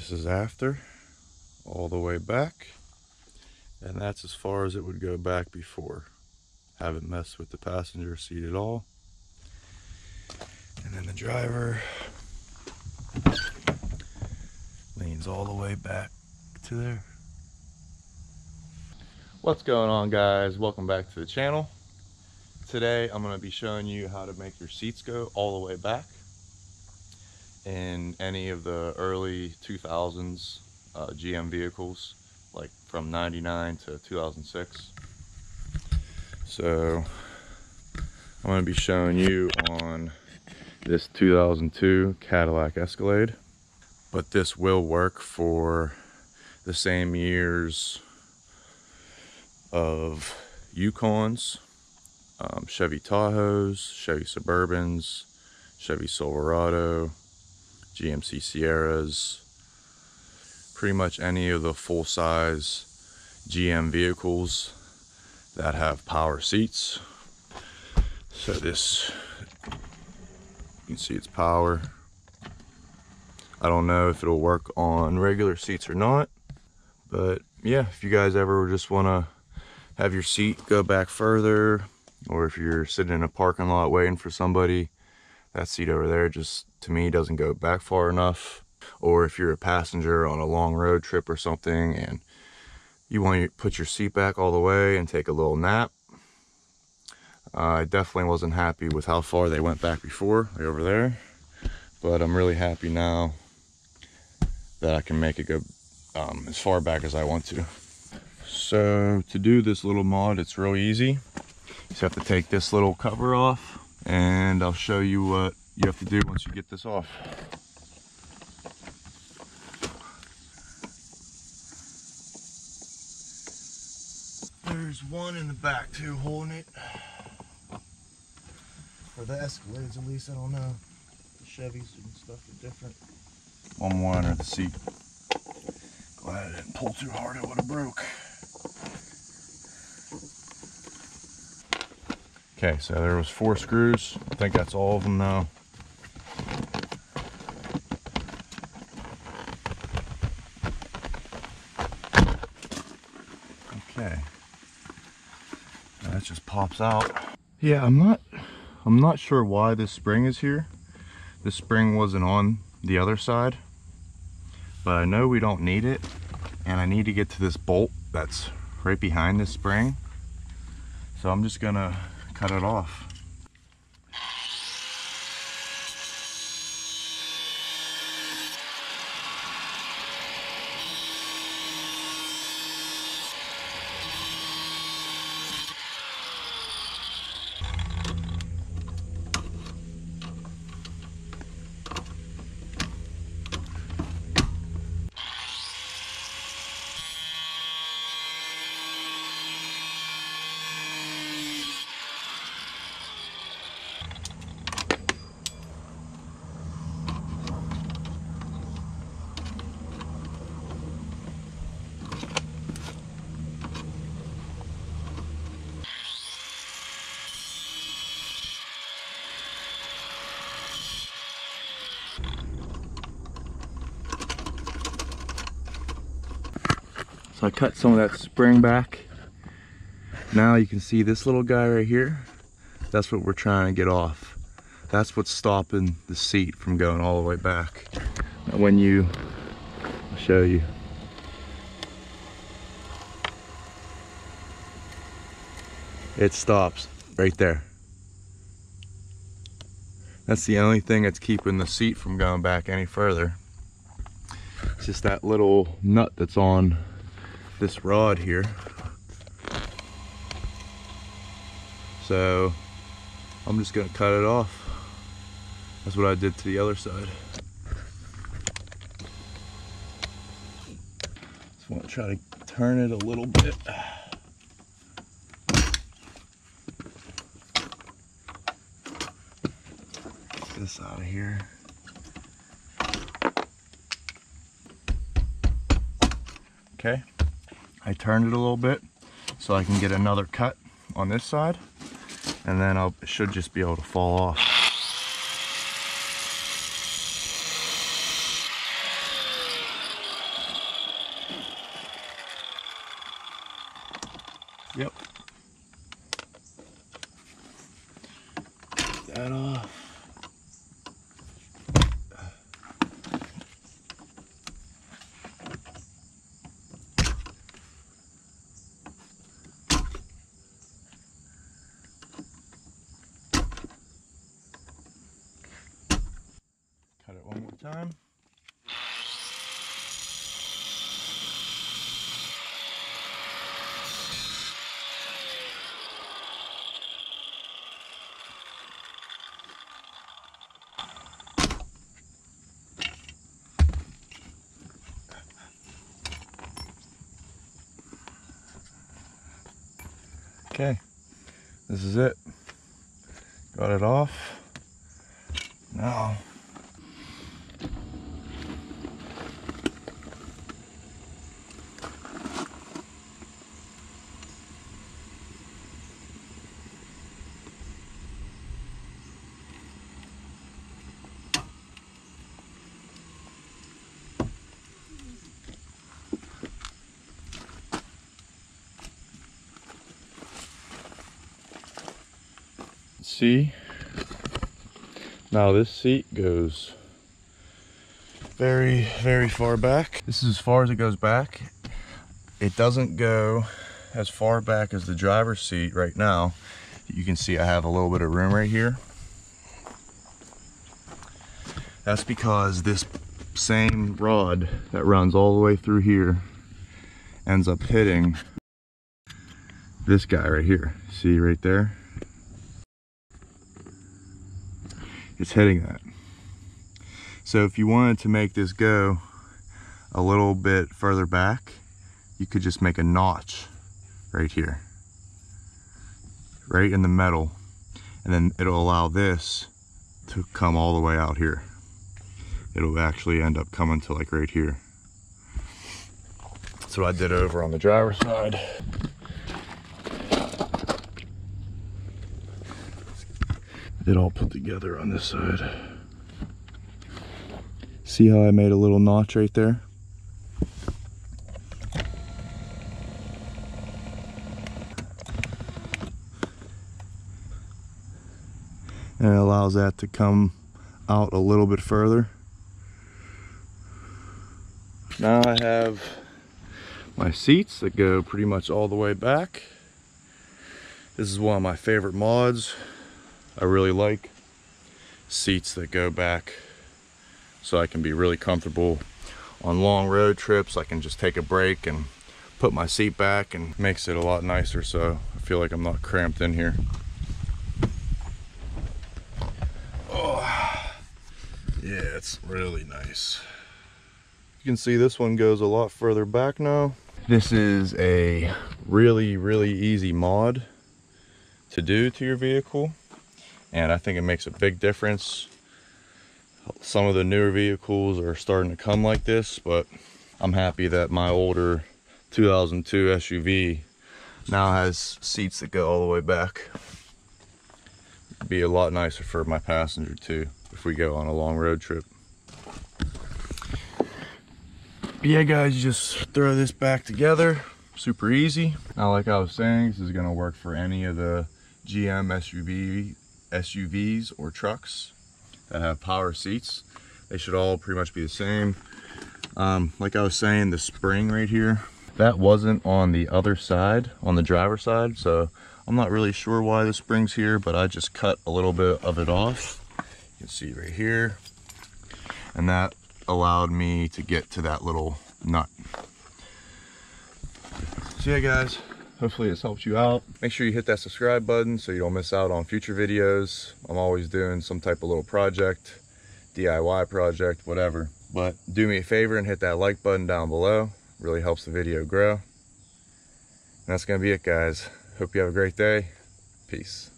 This is after, all the way back, and that's as far as it would go back before. Haven't messed with the passenger seat at all. And then the driver leans all the way back to there. What's going on, guys? Welcome back to the channel. Today I'm going to be showing you how to make your seats go all the way back in any of the early 2000s GM vehicles, like from 99 to 2006. So I'm going to be showing you on this 2002 Cadillac Escalade, but this will work for the same years of Yukons, Chevy Tahoes, Chevy Suburbans, Chevy Silverado, GMC Sierras, pretty much any of the full-size GM vehicles that have power seats. So this, you can see it's power. I don't know if it'll work on regular seats or not, but yeah, if you guys ever just want to have your seat go back further, or if you're sitting in a parking lot waiting for somebody, that seat over there just, to me, doesn't go back far enough. Or if you're a passenger on a long road trip or something and you want to put your seat back all the way and take a little nap. I definitely wasn't happy with how far they went back before, like over there, but I'm really happy now that I can make it go as far back as I want to. So to do this little mod, it's real easy. You just have to take this little cover off, and I'll show you what you have to do once you get this off. There's one in the back too, holding it. For the Escalades at least, I don't know. The Chevys and stuff are different. One more under the seat. Glad I didn't pull too hard, it would have broke. Okay, so there was 4 screws. I think that's all of them now. Okay. That just pops out. Yeah, I'm not sure why this spring is here. This spring wasn't on the other side, but I know we don't need it, and I need to get to this bolt that's right behind this spring. So I'm just gonna cut it off. So I cut some of that spring back. Now you can see this little guy right here. That's what we're trying to get off. That's what's stopping the seat from going all the way back. Now when you, I'll show you. It stops right there. That's the only thing that's keeping the seat from going back any further. It's just that little nut that's on this rod here. So I'm just gonna cut it off. That's what I did to the other side. Just want to try to turn it a little bit. Get this out of here. Okay, I turned it a little bit so I can get another cut on this side, and then it should just be able to fall off. Yep. Get that off. Cut it one more time. Okay, this is it. Got it off. Now, see, now this seat goes very, very far back. This is as far as it goes back. It doesn't go as far back as the driver's seat right now. You can see I have a little bit of room right here. That's because this same rod that runs all the way through here ends up hitting this guy right here. See right there? It's hitting that. So if you wanted to make this go a little bit further back, you could just make a notch right here, right in the metal, and then it'll allow this to come all the way out here. It'll actually end up coming to like right here. That's what I did over on the driver's side. It all put together on this side. See how I made a little notch right there? And it allows that to come out a little bit further. Now I have my seats that go pretty much all the way back. This is one of my favorite mods. I really like seats that go back so I can be really comfortable on long road trips. I can just take a break and put my seat back, and makes it a lot nicer, so I feel like I'm not cramped in here. Oh, yeah, it's really nice. You can see this one goes a lot further back now. This is a really, really easy mod to do to your vehicle, and I think it makes a big difference. Some of the newer vehicles are starting to come like this, but I'm happy that my older 2002 SUV now has seats that go all the way back. It'd be a lot nicer for my passenger too if we go on a long road trip. But yeah guys, you just throw this back together, super easy. Now like I was saying, this is going to work for any of the GM SUVs or trucks that have power seats. They should all pretty much be the same. Like I was saying, the spring right here, that wasn't on the other side, on the driver's side, so I'm not really sure why the spring's here, but I just cut a little bit of it off. You can see right here, and that allowed me to get to that little nut. So yeah guys, hopefully this helps you out. Make sure you hit that subscribe button so you don't miss out on future videos. I'm always doing some type of little project, DIY project, whatever. But do me a favor and hit that like button down below. It really helps the video grow. And that's gonna be it guys. Hope you have a great day. Peace.